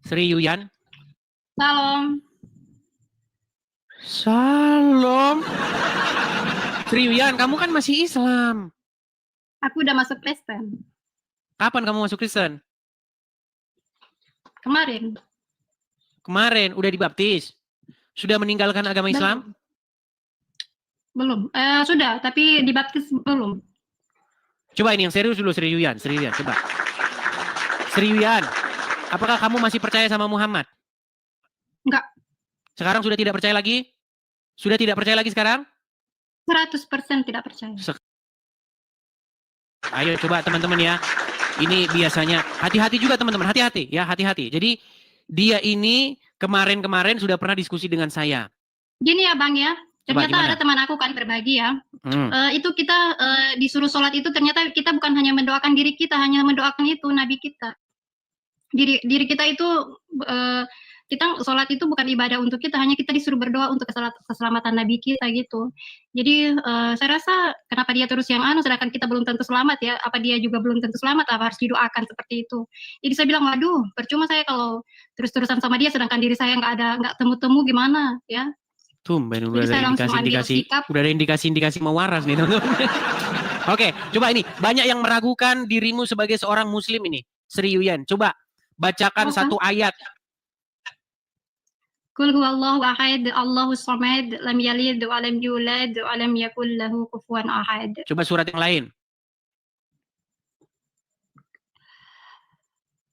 Sri Yuyan. Salam. Salam. Sri Yuyan, kamu kan masih Islam. Aku udah masuk Kristen. Kapan kamu masuk Kristen? Kemarin. Kemarin, udah dibaptis? Sudah meninggalkan agama Islam? Belum. Sudah, tapi dibaptis belum. Coba ini yang serius dulu, Sri Yuyan. Sri Yuyan, coba. Sri Yuyan, apakah kamu masih percaya sama Muhammad? Enggak. Sekarang sudah tidak percaya lagi? Sudah tidak percaya lagi sekarang? 100% tidak percaya. Ayo coba teman-teman ya. Ini biasanya, hati-hati juga teman-teman, hati-hati ya, hati-hati. Jadi dia ini kemarin-kemarin sudah pernah diskusi dengan saya. Gini ya Bang ya, ternyata Coba, ada teman aku kan berbagi ya. Itu kita disuruh sholat itu ternyata kita bukan hanya mendoakan diri kita, hanya mendoakan itu Nabi kita. Diri kita itu kita sholat itu bukan ibadah untuk kita, hanya kita disuruh berdoa untuk keselamatan Nabi kita gitu. Jadi saya rasa kenapa dia terus yang sedangkan kita belum tentu selamat ya, apa dia juga belum tentu selamat, apa harus didoakan seperti itu. Jadi saya bilang, waduh, percuma saya kalau terus-terusan sama dia sedangkan diri saya nggak temu-temu gimana ya. Tumben udah ada indikasi mau waras nih teman-teman. Oke, coba ini banyak yang meragukan dirimu sebagai seorang muslim ini. Sri Yuyan, coba bacakan satu ayat. Qul huwallahu ahad, Allahus samad, lam yalid wa lam yulad wa lam yakul lahu kufuwan ahad. Coba surat yang lain.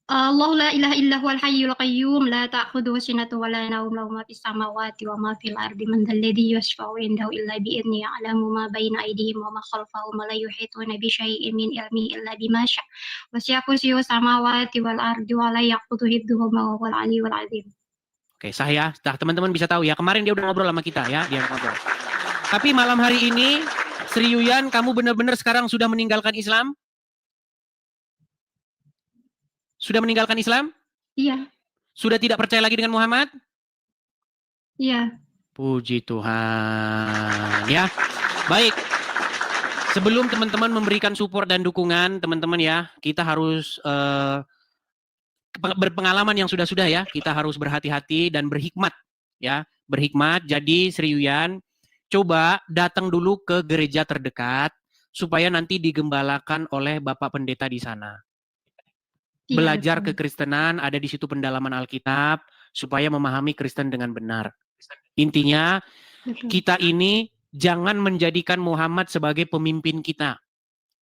Allahu la ilaha illa huwal hayyul qayyum la ta'khudhuhu sinatun wa la nawm lahu ma fis samawati wa ma fil ardi man dhal ladzi yashfa'u indahu illa bi idzni ya'lamu ma baina aydihim wa ma khalfahum wa la yuhituna bi syai'in min ilmihi illa bima syaa. Wasi'a kursiyyuhus samawati wal ardi wa la yaqutuhu hifdhuhuma wa huwal 'aliyyul 'azim. Oke, sah ya. Teman-teman bisa tahu ya. Kemarin dia udah ngobrol sama kita ya, dia ngobrol. Tapi malam hari ini Sri Yuyan, kamu benar-benar sekarang sudah meninggalkan Islam? Sudah meninggalkan Islam? Iya. Sudah tidak percaya lagi dengan Muhammad? Iya. Puji Tuhan. Ya, baik. Sebelum teman-teman memberikan support dan dukungan, teman-teman ya, kita harus berpengalaman yang sudah-sudah ya. Kita harus berhati-hati dan berhikmat. Ya, berhikmat. Jadi Sri Yuyan, coba datang dulu ke gereja terdekat, supaya nanti digembalakan oleh Bapak Pendeta di sana. Belajar kekristenan, ada di situ pendalaman Alkitab, supaya memahami Kristen dengan benar. Intinya, kita ini jangan menjadikan Muhammad sebagai pemimpin kita.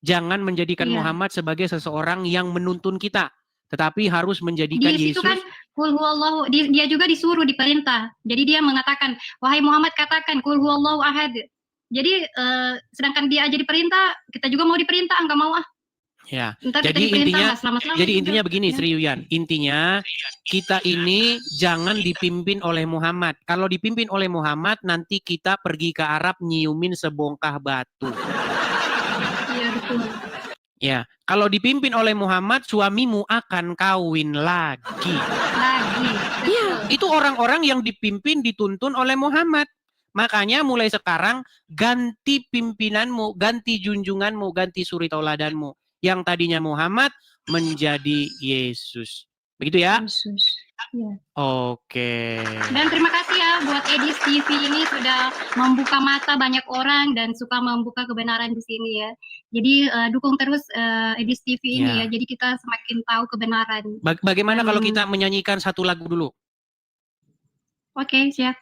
Jangan menjadikan Muhammad sebagai seseorang yang menuntun kita. Tetapi harus menjadikan Yesus. Di situ kan, Qul huwallahu, dia juga disuruh, diperintah. Jadi dia mengatakan, wahai Muhammad katakan, Qul huwallahu ahad. Jadi, sedangkan dia aja diperintah, kita juga mau diperintah, enggak mau ah. Ya, jadi intinya begini ya. Sri Yuyan, intinya kita ini jangan dipimpin oleh Muhammad. Kalau dipimpin oleh Muhammad, nanti kita pergi ke Arab nyiumin sebongkah batu. Iya betul. Ya, kalau dipimpin oleh Muhammad, suamimu akan kawin lagi. Iya, itu orang-orang yang dipimpin, dituntun oleh Muhammad. Makanya mulai sekarang ganti pimpinanmu, ganti junjunganmu, ganti suri tauladanmu. Yang tadinya Muhammad menjadi Yesus. Begitu ya? Yesus. Ya. Oke. Dan terima kasih ya buat Edis TV ini sudah membuka mata banyak orang dan suka membuka kebenaran di sini ya. Jadi dukung terus Edis TV ini ya. Jadi kita semakin tahu kebenaran. Bagaimana kalau kita menyanyikan satu lagu dulu? Oke, siap.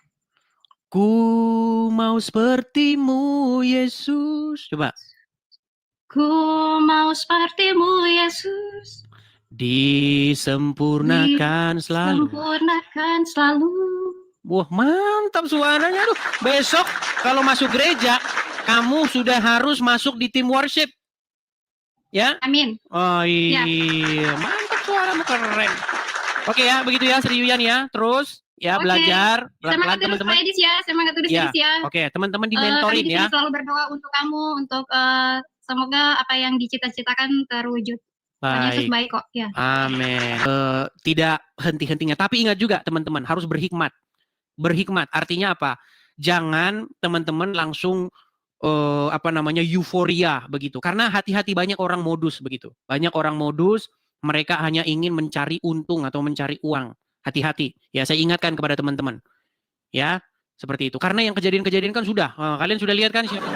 Ku mau sepertimu Yesus. Coba. Ku mau sepertimu Yesus, disempurnakan selalu. Disempurnakan selalu. Wah, mantap suaranya tuh. Besok kalau masuk gereja, kamu sudah harus masuk di tim worship. Ya? Amin. Oh iya, mantap suaramu, keren. Oke ya, begitu ya Sri Yuyan ya. Terus ya belajar pelan-pelan teman-teman. Semangat terus ya. Oke, teman-teman dimentorin ya. Selalu berdoa untuk kamu, untuk semoga apa yang dicita-citakan terwujud. Yesus baik kok. Ya. Amin. Tidak henti-hentinya. Tapi ingat juga teman-teman, harus berhikmat. Berhikmat artinya apa? Jangan teman-teman langsung euforia begitu. Karena hati-hati banyak orang modus begitu. Banyak orang modus, mereka hanya ingin mencari untung atau mencari uang. Hati-hati. Ya, saya ingatkan kepada teman-teman. Ya, seperti itu. Karena yang kejadian-kejadian kan sudah. Kalian sudah lihat kan siapa?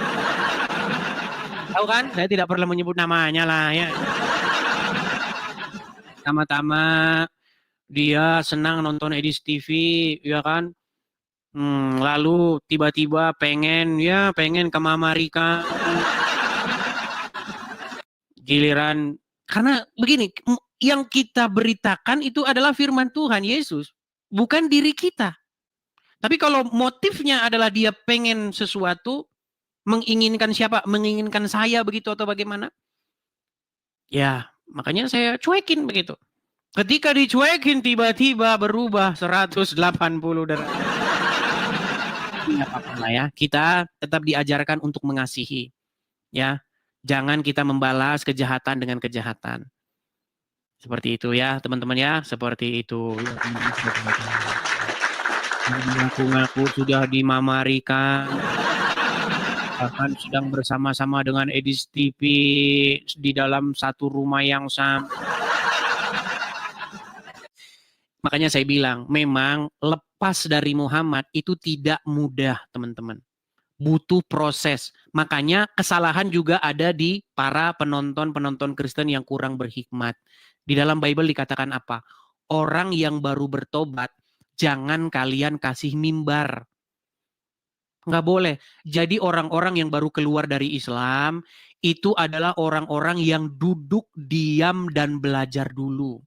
Tahu kan? Saya tidak perlu menyebut namanya lah ya. Pertama-tama dia senang nonton Edis TV, ya kan? Lalu tiba-tiba pengen ke Mama Rika. Giliran, karena begini, yang kita beritakan itu adalah firman Tuhan Yesus, bukan diri kita. Tapi kalau motifnya adalah dia pengen sesuatu, menginginkan siapa? Menginginkan saya begitu atau bagaimana? Ya, makanya saya cuekin begitu. Ketika dicuekin tiba-tiba berubah 180 derajat. Tidak apa-apa lah ya. Kita tetap diajarkan untuk mengasihi. Ya, jangan kita membalas kejahatan dengan kejahatan. Seperti itu ya, teman-teman ya. Seperti itu. Ngaku-ngaku sudah dimamarikan. Bahkan sedang bersama-sama dengan Edis TV di dalam satu rumah yang sama. Makanya saya bilang, memang lepas dari Muhammad itu tidak mudah, teman-teman. Butuh proses. Makanya kesalahan juga ada di para penonton-penonton Kristen yang kurang berhikmat. Di dalam Bible dikatakan apa? Orang yang baru bertobat, jangan kalian kasih mimbar. Nggak boleh. Jadi orang-orang yang baru keluar dari Islam, itu adalah orang-orang yang duduk, diam, dan belajar dulu.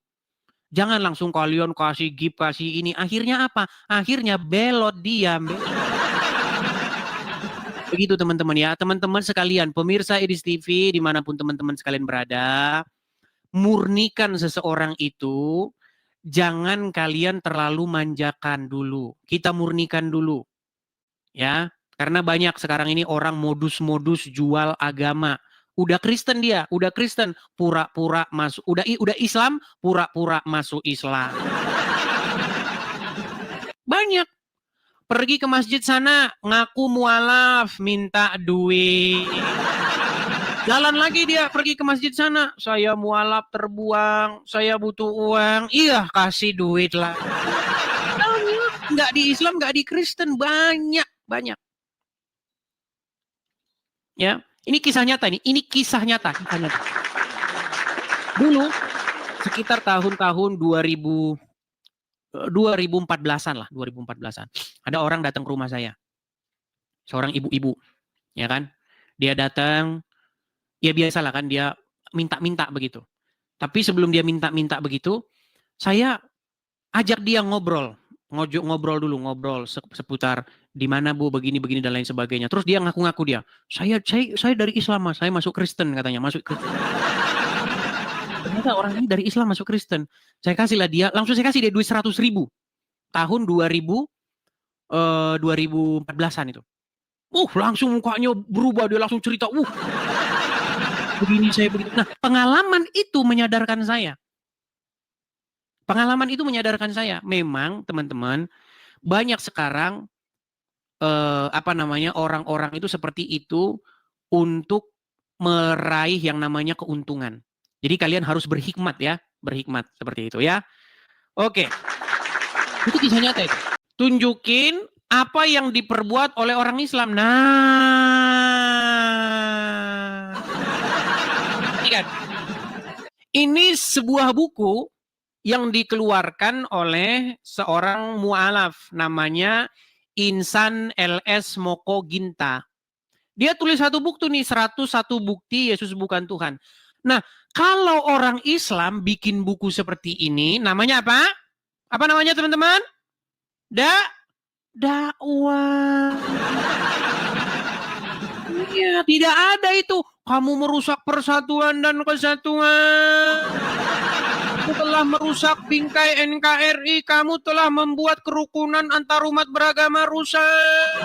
Jangan langsung kalian kasih gift, kasih ini. Akhirnya apa? Akhirnya belot diam. Begitu teman-teman ya. Teman-teman sekalian, pemirsa Edis TV, dimanapun teman-teman sekalian berada, murnikan seseorang itu, jangan kalian terlalu manjakan dulu. Kita murnikan dulu. Ya, karena banyak sekarang ini orang modus-modus jual agama. Udah Kristen dia, udah Kristen, pura-pura masuk, udah Islam, pura-pura masuk Islam. Banyak. Pergi ke masjid sana, ngaku mualaf, minta duit. Jalan lagi dia, pergi ke masjid sana, saya mualaf terbuang, saya butuh uang, iya kasih duit lah. Nggak di Islam, nggak di Kristen, banyak. Ya, ini kisah nyata nih. Ini kisah nyata. Dulu sekitar tahun-tahun 2014-an lah, 2014-an. Ada orang datang ke rumah saya. Seorang ibu-ibu, ya kan? Dia datang, ya biasalah kan dia minta-minta begitu. Tapi sebelum dia minta-minta begitu, saya ajak dia ngobrol seputar di mana Bu begini dan lain sebagainya. Terus dia ngaku-ngaku dia, saya dari Islam Mas, saya masuk Kristen katanya, masuk Kristen. Ternyata orang ini dari Islam masuk Kristen. Saya kasihlah dia, langsung saya kasih dia duit 100.000 tahun 2014-an itu. Langsung mukanya berubah, dia langsung cerita, begini saya begitu. Nah, pengalaman itu menyadarkan saya. Memang teman-teman, banyak sekarang orang-orang itu seperti itu untuk meraih yang namanya keuntungan. Jadi kalian harus berhikmat ya, seperti itu ya. Oke. Itu kisah nyata itu. Tunjukin apa yang diperbuat oleh orang Islam. Nah. Ini sebuah buku yang dikeluarkan oleh seorang mu'alaf namanya Insan LS Moko Ginta. Dia tulis satu buku nih, 101 bukti Yesus bukan Tuhan. Nah, kalau orang Islam bikin buku seperti ini, namanya apa? Apa namanya teman-teman? Dakwah. Iya, tidak ada itu. Kamu merusak persatuan dan kesatuan. Kamu telah merusak bingkai NKRI. Kamu telah membuat kerukunan antar umat beragama rusak.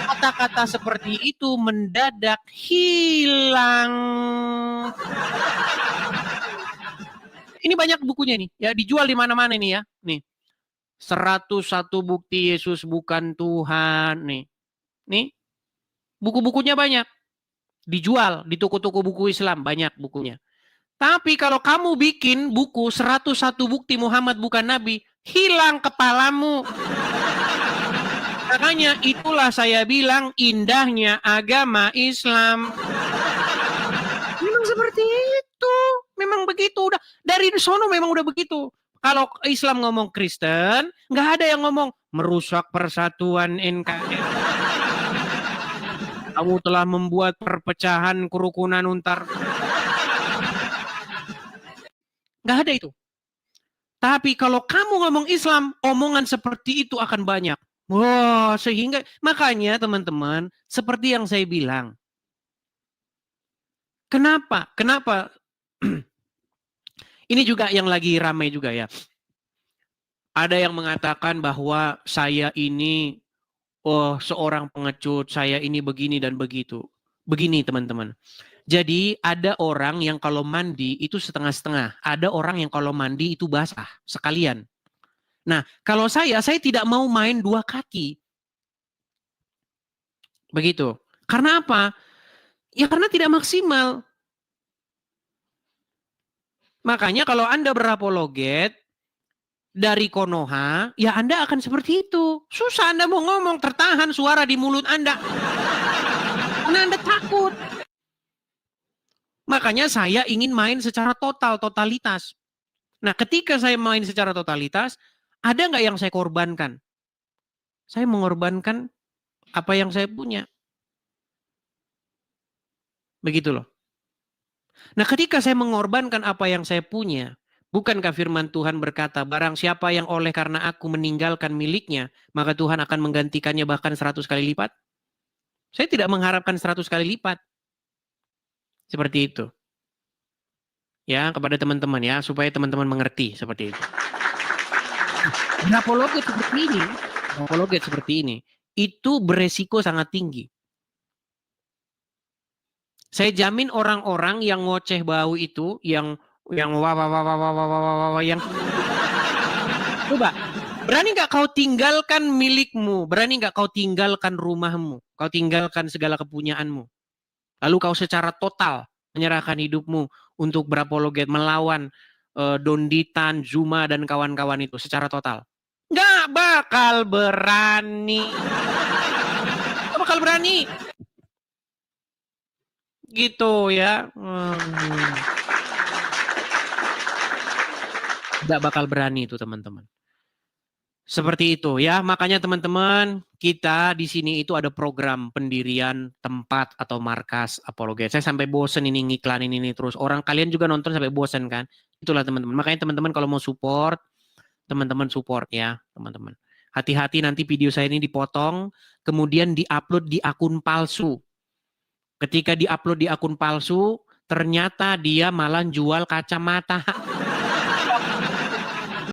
Kata-kata seperti itu mendadak hilang. Ini banyak bukunya nih, ya dijual di mana-mana nih ya. Nih. 101 bukti Yesus bukan Tuhan nih. Nih. Buku-bukunya banyak. Dijual di toko-toko buku Islam banyak bukunya. Tapi kalau kamu bikin buku 101 bukti Muhammad bukan Nabi, hilang kepalamu. Makanya itulah saya bilang indahnya agama Islam. Memang seperti itu. Memang begitu. Udah dari sono memang udah begitu. Kalau Islam ngomong Kristen, nggak ada yang ngomong merusak persatuan NKRI. Kamu telah membuat perpecahan kerukunan untar. Nggak ada itu. Tapi kalau kamu ngomong Islam, omongan seperti itu akan banyak. Wah, sehingga makanya teman-teman, seperti yang saya bilang. Kenapa? Ini juga yang lagi ramai juga ya. Ada yang mengatakan bahwa saya ini seorang pengecut, saya ini begini dan begitu. Begini teman-teman. Jadi ada orang yang kalau mandi itu setengah-setengah. Ada orang yang kalau mandi itu basah sekalian. Nah, kalau saya tidak mau main dua kaki. Begitu. Karena apa? Ya karena tidak maksimal. Makanya kalau Anda berapologet dari Konoha, ya Anda akan seperti itu. Susah Anda mau ngomong, tertahan suara di mulut Anda. Karena Anda takut. Makanya saya ingin main secara totalitas. Nah, ketika saya main secara totalitas, ada nggak yang saya korbankan? Saya mengorbankan apa yang saya punya. Begitu loh. Nah, ketika saya mengorbankan apa yang saya punya, bukankah firman Tuhan berkata, barang siapa yang oleh karena aku meninggalkan miliknya, maka Tuhan akan menggantikannya bahkan 100 kali lipat? Saya tidak mengharapkan 100 kali lipat. Seperti itu. Ya, kepada teman-teman ya, supaya teman-teman mengerti seperti itu. Apologet seperti ini, itu beresiko sangat tinggi. Saya jamin orang-orang yang ngoceh bau itu, yang yang coba, berani nggak kau tinggalkan milikmu, berani nggak kau tinggalkan rumahmu, kau tinggalkan segala kepunyaanmu, lalu kau secara total menyerahkan hidupmu untuk berapologet melawan Donditan, Zuma dan kawan-kawan itu secara total. Nggak bakal berani. Nggak bakal berani. Gitu ya. Nggak bakal berani itu teman-teman. Seperti itu ya. Makanya teman-teman, kita di sini itu ada program pendirian tempat atau markas apologet. Saya sampai bosen ini ngiklanin ini terus. Orang kalian juga nonton sampai bosen kan. Itulah teman-teman. Makanya teman-teman kalau mau support, teman-teman support ya, teman-teman. Hati-hati nanti video saya ini dipotong, kemudian diupload di akun palsu. Ketika diupload di akun palsu, ternyata dia malah jual kacamata.